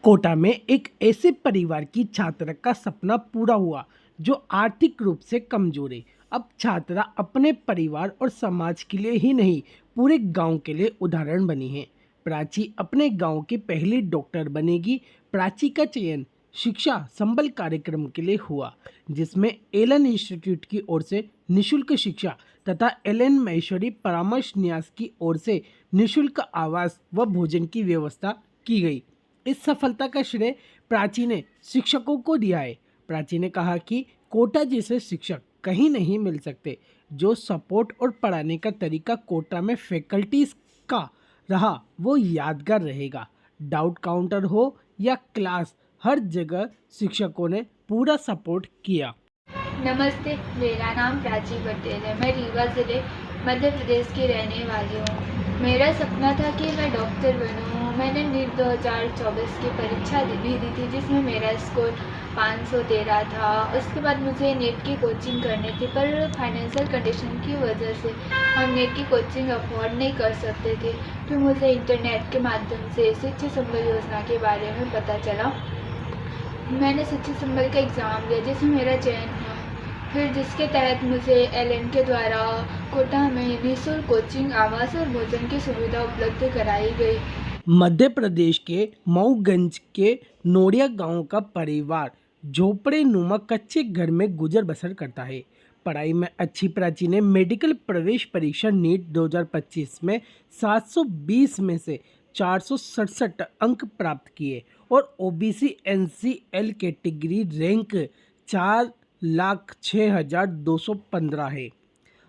कोटा में एक ऐसे परिवार की छात्रा का सपना पूरा हुआ जो आर्थिक रूप से कमजोर है। अब छात्रा अपने परिवार और समाज के लिए ही नहीं, पूरे गांव के लिए उदाहरण बनी है। प्राची अपने गांव की पहली डॉक्टर बनेगी। प्राची का चयन शिक्षा संबल कार्यक्रम के लिए हुआ, जिसमें एलन इंस्टीट्यूट की ओर से निशुल्क शिक्षा तथा एलन महेश्वरी परामर्श न्यास की ओर से निशुल्क आवास व भोजन की व्यवस्था की गई। इस सफलता का श्रेय प्राची ने शिक्षकों को दिया है। प्राची ने कहा कि कोटा जैसे शिक्षक कहीं नहीं मिल सकते। जो सपोर्ट और पढ़ाने का तरीका कोटा में फैकल्टीज का रहा वो यादगार रहेगा। डाउट काउंटर हो या क्लास, हर जगह शिक्षकों ने पूरा सपोर्ट किया। नमस्ते, मेरा नाम प्राची पटेल है। मैं रीवा ज़िले मध्य प्रदेश की रहने वाली हूँ। मेरा सपना था कि मैं डॉक्टर बनूँ। मैंने नीट 2024 की परीक्षा भी दी थी, जिसमें मेरा स्कोर 513 था। उसके बाद मुझे नेट की कोचिंग करनी थी, पर फाइनेंशियल कंडीशन की वजह से हम नेट की कोचिंग अफोर्ड नहीं कर सकते थे। तो मुझे इंटरनेट के माध्यम से शिक्षा संबल योजना के बारे में पता चला। मैंने शिक्षा संबल का एग्ज़ाम दिया, जिसमें मेरा चयन हुआ। फिर जिसके तहत मुझे एलएन के द्वारा कोटा में निःशुल्क कोचिंग, आवास और भोजन की सुविधा उपलब्ध कराई गई। मध्य प्रदेश के मऊगंज के नोड़िया गांव का परिवार झोपड़े नुमा कच्चे घर में गुजर बसर करता है। पढ़ाई में अच्छी प्राची ने मेडिकल प्रवेश परीक्षा नीट 2025 में 720 में से 467 अंक प्राप्त किए और ओबीसी एनसीएल कैटेगरी रैंक 4,06,215 है।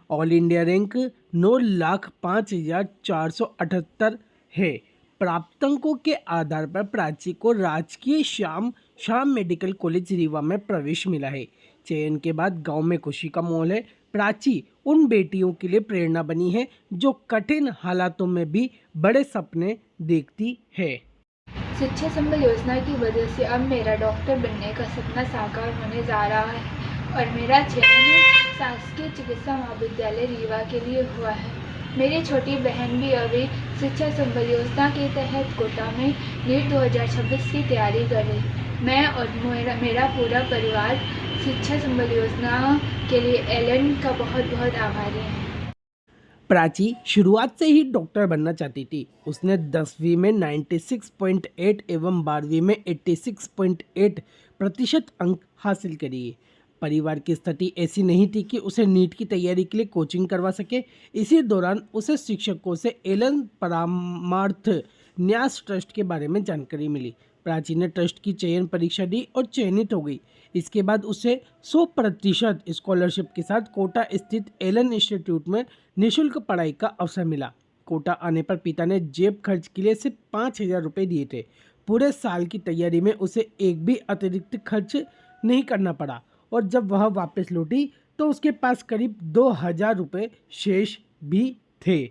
ऑल इंडिया रैंक 9,05,478 है। प्राप्तांकों के आधार पर प्राची को राजकीय श्याम मेडिकल कॉलेज रीवा में प्रवेश मिला है। चयन के बाद गांव में खुशी का माहौल है। प्राची उन बेटियों के लिए प्रेरणा बनी है जो कठिन हालातों में भी बड़े सपने देखती है। शिक्षा संबल योजना की वजह से अब मेरा डॉक्टर बनने का सपना साकार होने जा रहा है और मेरा चयन शासकीय चिकित्सा महाविद्यालय रीवा के लिए हुआ है। मेरी छोटी बहन भी अभी शिक्षा संबल योजना के तहत कोटा में नीट 2026 की तैयारी कर रही। मैं और मेरा पूरा परिवार शिक्षा संबल योजना के लिए एलन का बहुत बहुत आभारी है। प्राची शुरुआत से ही डॉक्टर बनना चाहती थी। उसने 10वीं में 96.8 एवं 12वीं में 86.8% अंक हासिल किए। परिवार की स्थिति ऐसी नहीं थी कि उसे नीट की तैयारी के लिए कोचिंग करवा सके। इसी दौरान उसे शिक्षकों से एलन परामर्श न्यास ट्रस्ट के बारे में जानकारी मिली। प्राची ने ट्रस्ट की चयन परीक्षा दी और चयनित हो गई। इसके बाद उसे 100% स्कॉलरशिप के साथ कोटा स्थित एलन इंस्टीट्यूट में निःशुल्क पढ़ाई का अवसर मिला। कोटा आने पर पिता ने जेब खर्च के लिए सिर्फ 5,000 रुपये दिए थे। पूरे साल की तैयारी में उसे एक भी अतिरिक्त खर्च नहीं करना पड़ा और जब वह वापस लौटी तो उसके पास करीब 2,000 रुपये शेष भी थे।